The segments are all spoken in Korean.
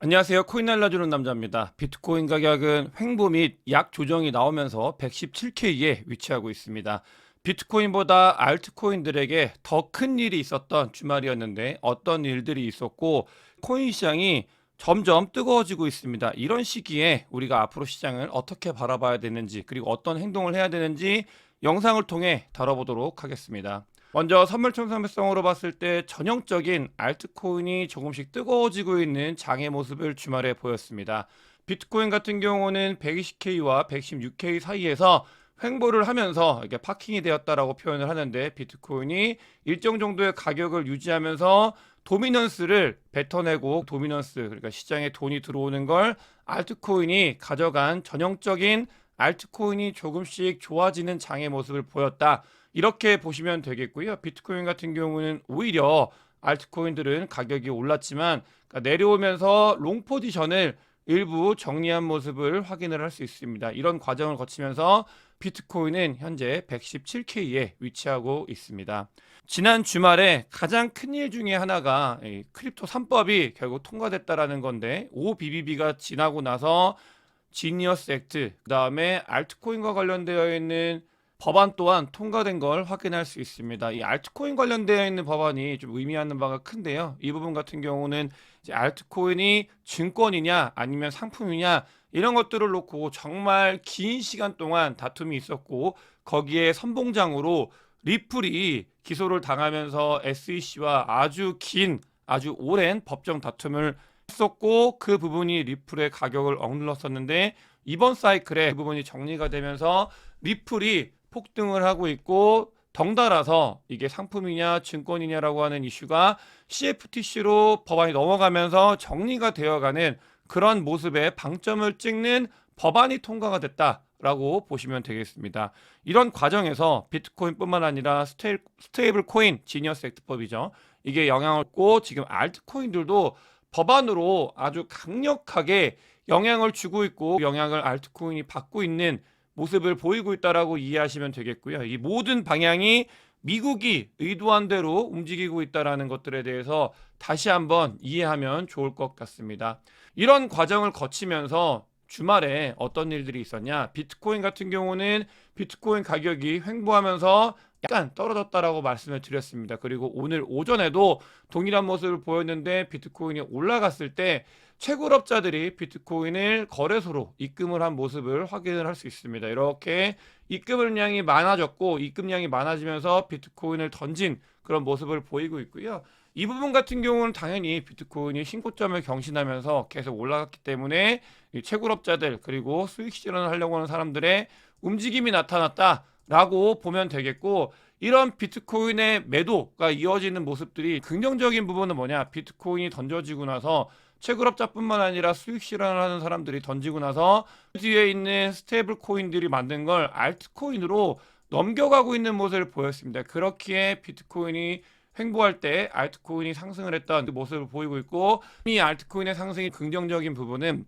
안녕하세요. 코인 날라주는 남자입니다. 비트코인 가격은 횡보 및 약 조정이 나오면서 117K에 위치하고 있습니다. 비트코인보다 알트코인들에게 더 큰 일이 있었던 주말이었는데 어떤 일들이 있었고 코인 시장이 점점 뜨거워지고 있습니다. 이런 시기에 우리가 앞으로 시장을 어떻게 바라봐야 되는지 그리고 어떤 행동을 해야 되는지 영상을 통해 다뤄보도록 하겠습니다. 먼저 선물 청산배성으로 봤을 때 전형적인 알트코인이 조금씩 뜨거워지고 있는 장의 모습을 주말에 보였습니다. 비트코인 같은 경우는 120K와 116K 사이에서 횡보를 하면서 이게 파킹이 되었다라고 표현을 하는데 비트코인이 일정 정도의 가격을 유지하면서 도미넌스를 뱉어내고 도미넌스 그러니까 시장에 돈이 들어오는 걸 알트코인이 가져간 전형적인 알트코인이 조금씩 좋아지는 장의 모습을 보였다. 이렇게 보시면 되겠고요. 비트코인 같은 경우는 오히려 알트코인들은 가격이 올랐지만 그러니까 내려오면서 롱 포지션을 일부 정리한 모습을 확인을 할 수 있습니다. 이런 과정을 거치면서 비트코인은 현재 117K에 위치하고 있습니다. 지난 주말에 가장 큰 일 중에 하나가 크립토 3법이 결국 통과됐다라는 건데 OBBB가 지나고 나서 지니어스 액트, 그다음에 알트코인과 관련되어 있는 법안 또한 통과된 걸 확인할 수 있습니다. 이 알트코인 관련되어 있는 법안이 좀 의미하는 바가 큰데요. 이 부분 같은 경우는 이제 알트코인이 증권이냐 아니면 상품이냐 이런 것들을 놓고 정말 긴 시간 동안 다툼이 있었고 거기에 선봉장으로 리플이 기소를 당하면서 SEC와 아주 오랜 법정 다툼을 했었고 그 부분이 리플의 가격을 억눌렀었는데 이번 사이클에 그 부분이 정리가 되면서 리플이 폭등을 하고 있고 덩달아서 이게 상품이냐 증권이냐라고 하는 이슈가 CFTC로 법안이 넘어가면서 정리가 되어가는 그런 모습의 방점을 찍는 법안이 통과가 됐다라고 보시면 되겠습니다. 이런 과정에서 비트코인뿐만 아니라 스테이블 코인 지니어스 액트법이죠. 이게 영향을 받고 지금 알트코인들도 법안으로 아주 강력하게 영향을 주고 있고 영향을 알트코인이 받고 있는 모습을 보이고 있다라고 이해하시면 되겠고요. 이 모든 방향이 미국이 의도한 대로 움직이고 있다라는 것들에 대해서 다시 한번 이해하면 좋을 것 같습니다. 이런 과정을 거치면서 주말에 어떤 일들이 있었냐? 비트코인 같은 경우는 비트코인 가격이 횡보하면서 약간 떨어졌다라고 말씀을 드렸습니다. 그리고 오늘 오전에도 동일한 모습을 보였는데 비트코인이 올라갔을 때 채굴업자들이 비트코인을 거래소로 입금을 한 모습을 확인을 할 수 있습니다. 이렇게 입금량이 많아졌고 입금량이 많아지면서 비트코인을 던진 그런 모습을 보이고 있고요. 이 부분 같은 경우는 당연히 비트코인이 신고점을 경신하면서 계속 올라갔기 때문에 이 채굴업자들 그리고 수익 실현을 하려고 하는 사람들의 움직임이 나타났다라고 보면 되겠고 이런 비트코인의 매도가 이어지는 모습들이 긍정적인 부분은 뭐냐? 비트코인이 던져지고 나서 채굴업자뿐만 아니라 수익 실현을 하는 사람들이 던지고 나서 그 뒤에 있는 스테이블 코인들이 만든 걸 알트코인으로 넘겨가고 있는 모습을 보였습니다. 그렇기에 비트코인이 횡보할 때 알트코인이 상승을 했던 그 모습을 보이고 있고 이 알트코인의 상승이 긍정적인 부분은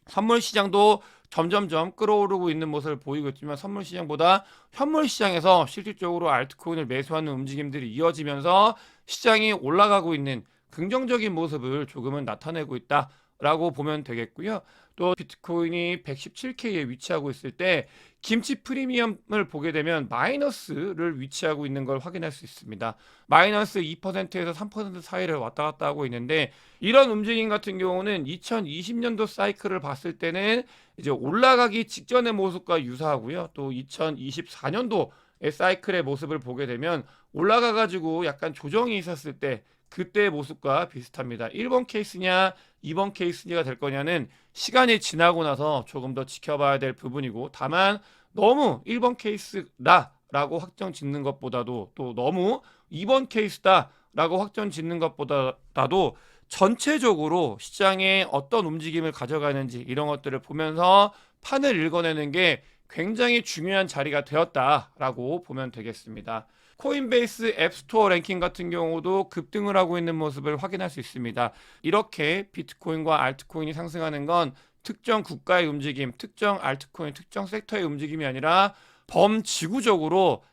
선물 시장도 점점점 끌어오르고 있는 모습을 보이고 있지만 선물 시장보다 현물 시장에서 실질적으로 알트코인을 매수하는 움직임들이 이어지면서 시장이 올라가고 있는 긍정적인 모습을 조금은 나타내고 있다라고 보면 되겠고요. 또 비트코인이 117K에 위치하고 있을 때 김치 프리미엄을 보게 되면 마이너스를 위치하고 있는 걸 확인할 수 있습니다. 마이너스 2%에서 3% 사이를 왔다 갔다 하고 있는데 이런 움직임 같은 경우는 2020년도 사이클을 봤을 때는 이제 올라가기 직전의 모습과 유사하고요. 또 2024년도 사이클의 모습을 보게 되면 올라가 가지고 약간 조정이 있었을 때 그때의 모습과 비슷합니다. 1번 케이스냐 2번 케이스냐가 될 거냐는 시간이 지나고 나서 조금 더 지켜봐야 될 부분이고 다만 너무 1번 케이스다라고 확정 짓는 것보다도 또 너무 2번 케이스다라고 확정 짓는 것보다도 전체적으로 시장에 어떤 움직임을 가져가는지 이런 것들을 보면서 판을 읽어내는 게 굉장히 중요한 자리가 되었다라고 보면 되겠습니다. 코인베이스 앱스토어 랭킹 같은 경우도 급등을 하고 있는 모습을 확인할 수 있습니다. 이렇게 비트코인과 알트코인이 상승하는 건 특정 국가의 움직임, 특정 알트코인, 특정 섹터의 움직임이 아니라 범지구적으로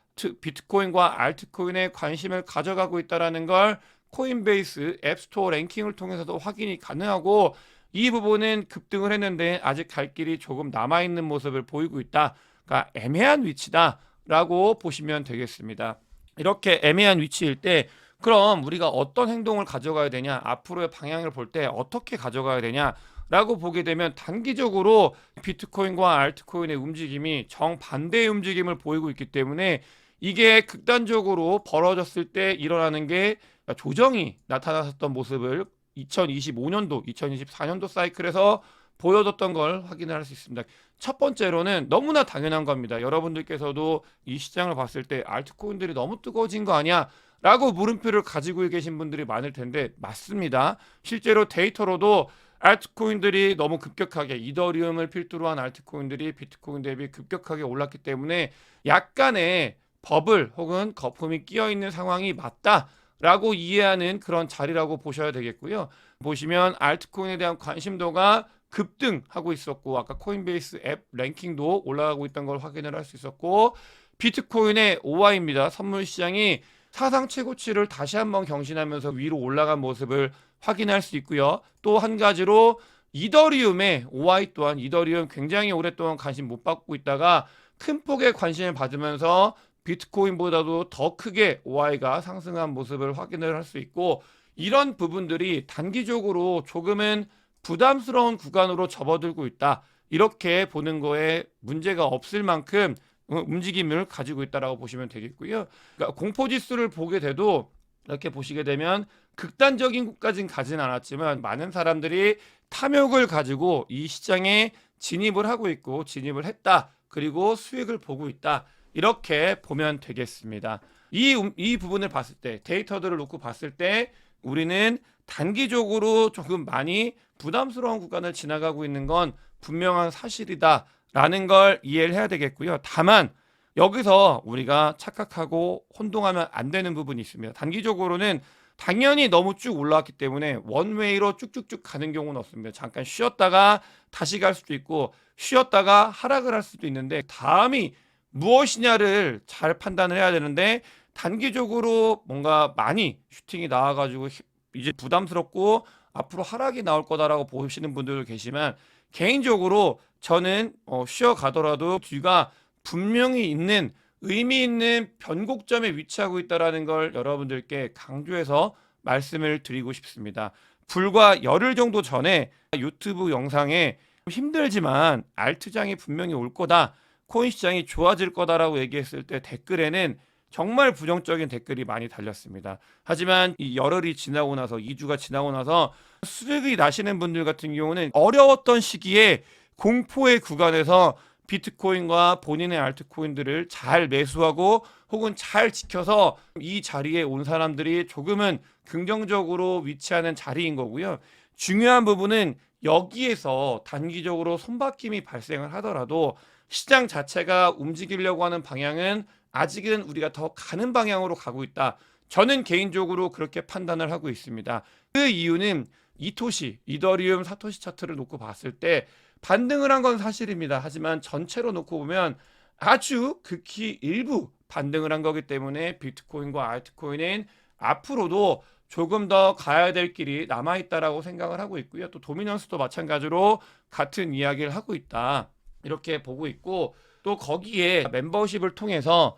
비트코인과 알트코인에 관심을 가져가고 있다는 걸 코인베이스 앱스토어 랭킹을 통해서도 확인이 가능하고 이 부분은 급등을 했는데 아직 갈 길이 조금 남아있는 모습을 보이고 있다. 그러니까 애매한 위치다라고 보시면 되겠습니다. 이렇게 애매한 위치일 때 그럼 우리가 어떤 행동을 가져가야 되냐, 앞으로의 방향을 볼 때 어떻게 가져가야 되냐라고 보게 되면 단기적으로 비트코인과 알트코인의 움직임이 정반대의 움직임을 보이고 있기 때문에 이게 극단적으로 벌어졌을 때 일어나는 게 조정이 나타났었던 모습을 2025년도, 2024년도 사이클에서 보여줬던 걸 확인을 할 수 있습니다. 첫 번째로는 너무나 당연한 겁니다. 여러분들께서도 이 시장을 봤을 때 알트코인들이 너무 뜨거워진 거 아니야? 라고 물음표를 가지고 계신 분들이 많을 텐데 맞습니다. 실제로 데이터로도 알트코인들이 너무 급격하게 이더리움을 필두로 한 알트코인들이 비트코인 대비 급격하게 올랐기 때문에 약간의 버블 혹은 거품이 끼어 있는 상황이 맞다라고 이해하는 그런 자리라고 보셔야 되겠고요. 보시면 알트코인에 대한 관심도가 급등하고 있었고 아까 코인베이스 앱 랭킹도 올라가고 있던 걸 확인을 할 수 있었고 비트코인의 OI입니다. 선물 시장이 사상 최고치를 다시 한번 경신하면서 위로 올라간 모습을 확인할 수 있고요. 또 한 가지로 이더리움의 OI 또한 이더리움 굉장히 오랫동안 관심 못 받고 있다가 큰 폭의 관심을 받으면서 비트코인보다도 더 크게 OI가 상승한 모습을 확인을 할 수 있고 이런 부분들이 단기적으로 조금은 부담스러운 구간으로 접어들고 있다. 이렇게 보는 거에 문제가 없을 만큼 움직임을 가지고 있다라고 보시면 되겠고요. 그러니까 공포지수를 보게 돼도 이렇게 보시게 되면 극단적인 곳까지는 가진 않았지만 많은 사람들이 탐욕을 가지고 이 시장에 진입을 하고 있고 진입을 했다. 그리고 수익을 보고 있다. 이렇게 보면 되겠습니다. 이 부분을 봤을 때 데이터들을 놓고 봤을 때 우리는 단기적으로 조금 많이 부담스러운 구간을 지나가고 있는 건 분명한 사실이다라는 걸 이해를 해야 되겠고요. 다만 여기서 우리가 착각하고 혼동하면 안 되는 부분이 있습니다. 단기적으로는 당연히 너무 쭉 올라왔기 때문에 원웨이로 쭉쭉쭉 가는 경우는 없습니다. 잠깐 쉬었다가 다시 갈 수도 있고 쉬었다가 하락을 할 수도 있는데 다음이 무엇이냐를 잘 판단을 해야 되는데 단기적으로 뭔가 많이 슈팅이 나와가지고 이제 부담스럽고 앞으로 하락이 나올 거다라고 보시는 분들도 계시면 개인적으로 저는 쉬어가더라도 뒤가 분명히 있는 의미 있는 변곡점에 위치하고 있다는 걸 여러분들께 강조해서 말씀을 드리고 싶습니다. 불과 열흘 정도 전에 유튜브 영상에 힘들지만 알트장이 분명히 올 거다. 코인 시장이 좋아질 거다라고 얘기했을 때 댓글에는 정말 부정적인 댓글이 많이 달렸습니다. 하지만 이 열흘이 지나고 나서 2주가 지나고 나서 수익이 나시는 분들 같은 경우는 어려웠던 시기에 공포의 구간에서 비트코인과 본인의 알트코인들을 잘 매수하고 혹은 잘 지켜서 이 자리에 온 사람들이 조금은 긍정적으로 위치하는 자리인 거고요. 중요한 부분은 여기에서 단기적으로 손바뀜이 발생을 하더라도 시장 자체가 움직이려고 하는 방향은 아직은 우리가 더 가는 방향으로 가고 있다. 저는 개인적으로 그렇게 판단을 하고 있습니다. 그 이유는 이더리움 사토시 차트를 놓고 봤을 때 반등을 한 건 사실입니다. 하지만 전체로 놓고 보면 아주 극히 일부 반등을 한 거기 때문에 비트코인과 알트코인은 앞으로도 조금 더 가야 될 길이 남아있다라고 생각을 하고 있고요. 또 도미넌스도 마찬가지로 같은 이야기를 하고 있다. 이렇게 보고 있고 또 거기에 멤버십을 통해서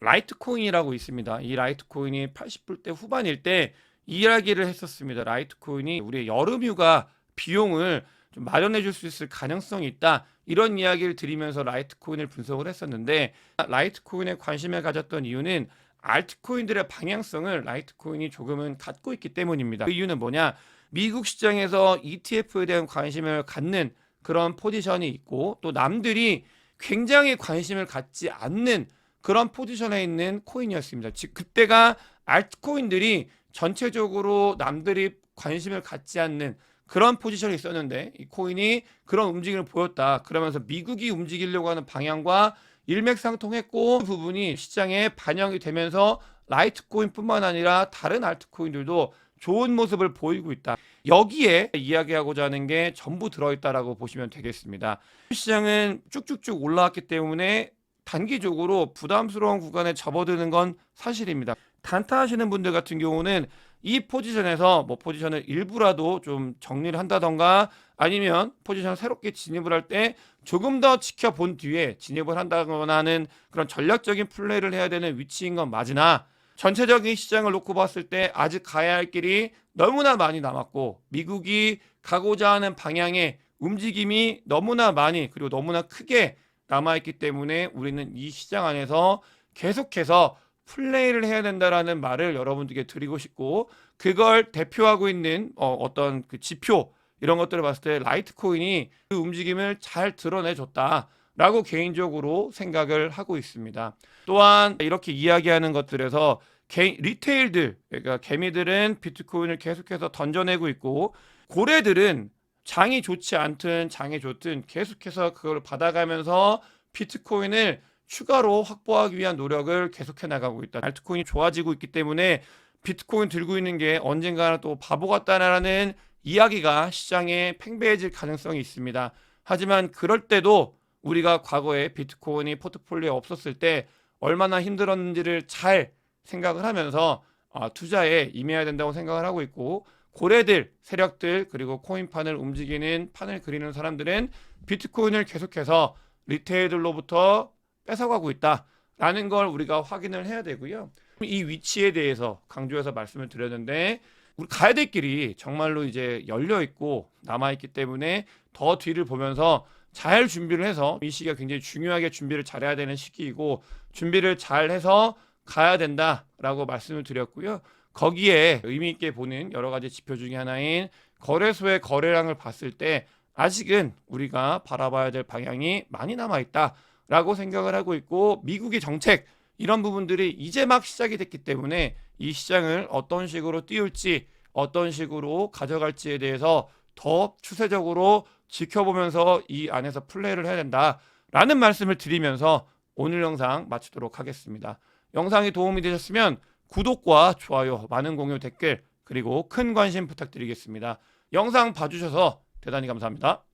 라이트코인이라고 있습니다. 이 라이트코인이 80불대 후반일 때 이야기를 했었습니다. 라이트코인이 우리의 여름휴가 비용을 좀 마련해 줄 수 있을 가능성이 있다. 이런 이야기를 드리면서 라이트코인을 분석을 했었는데 라이트코인에 관심을 가졌던 이유는 알트코인들의 방향성을 라이트코인이 조금은 갖고 있기 때문입니다. 그 이유는 뭐냐? 미국 시장에서 ETF에 대한 관심을 갖는 그런 포지션이 있고 또 남들이 굉장히 관심을 갖지 않는 그런 포지션에 있는 코인이었습니다. 즉 그때가 알트코인들이 전체적으로 남들이 관심을 갖지 않는 그런 포지션이 있었는데 이 코인이 그런 움직임을 보였다. 그러면서 미국이 움직이려고 하는 방향과 일맥상통했고 그 부분이 시장에 반영이 되면서 라이트코인뿐만 아니라 다른 알트코인들도 좋은 모습을 보이고 있다. 여기에 이야기하고자 하는 게 전부 들어있다라고 보시면 되겠습니다. 시장은 쭉쭉쭉 올라왔기 때문에 단기적으로 부담스러운 구간에 접어드는 건 사실입니다. 단타하시는 분들 같은 경우는 이 포지션에서 뭐 포지션을 일부라도 좀 정리를 한다던가 아니면 포지션을 새롭게 진입을 할 때 조금 더 지켜본 뒤에 진입을 한다거나 하는 그런 전략적인 플레이를 해야 되는 위치인 건 맞으나 전체적인 시장을 놓고 봤을 때 아직 가야 할 길이 너무나 많이 남았고 미국이 가고자 하는 방향의 움직임이 너무나 많이 그리고 너무나 크게 남아있기 때문에 우리는 이 시장 안에서 계속해서 플레이를 해야 된다라는 말을 여러분들께 드리고 싶고 그걸 대표하고 있는 어떤 그 지표 이런 것들을 봤을 때 라이트코인이 그 움직임을 잘 드러내줬다라고 개인적으로 생각을 하고 있습니다. 또한 이렇게 이야기하는 것들에서 리테일들 그러니까 개미들은 비트코인을 계속해서 던져내고 있고 고래들은 장이 좋지 않든 장이 좋든 계속해서 그걸 받아가면서 비트코인을 추가로 확보하기 위한 노력을 계속해 나가고 있다. 알트코인이 좋아지고 있기 때문에 비트코인 들고 있는 게 언젠가는 또 바보 같다라는 이야기가 시장에 팽배해질 가능성이 있습니다. 하지만 그럴 때도 우리가 과거에 비트코인이 포트폴리오에 없었을 때 얼마나 힘들었는지를 잘 생각을 하면서 투자에 임해야 된다고 생각을 하고 있고 고래들, 세력들 그리고 코인판을 움직이는 판을 그리는 사람들은 비트코인을 계속해서 리테일들로부터 뺏어가고 있다라는 걸 우리가 확인을 해야 되고요. 이 위치에 대해서 강조해서 말씀을 드렸는데 우리 가야 될 길이 정말로 이제 열려 있고 남아 있기 때문에 더 뒤를 보면서 잘 준비를 해서 이 시기가 굉장히 중요하게 준비를 잘해야 되는 시기이고 준비를 잘 해서 가야 된다라고 말씀을 드렸고요. 거기에 의미 있게 보는 여러 가지 지표 중에 하나인 거래소의 거래량을 봤을 때 아직은 우리가 바라봐야 될 방향이 많이 남아 있다라고 생각을 하고 있고 미국의 정책 이런 부분들이 이제 막 시작이 됐기 때문에 이 시장을 어떤 식으로 띄울지 어떤 식으로 가져갈지에 대해서 더 추세적으로 지켜보면서 이 안에서 플레이를 해야 된다라는 말씀을 드리면서 오늘 영상 마치도록 하겠습니다. 영상이 도움이 되셨으면 구독과 좋아요, 많은 공유, 댓글 그리고 큰 관심 부탁드리겠습니다. 영상 봐주셔서 대단히 감사합니다.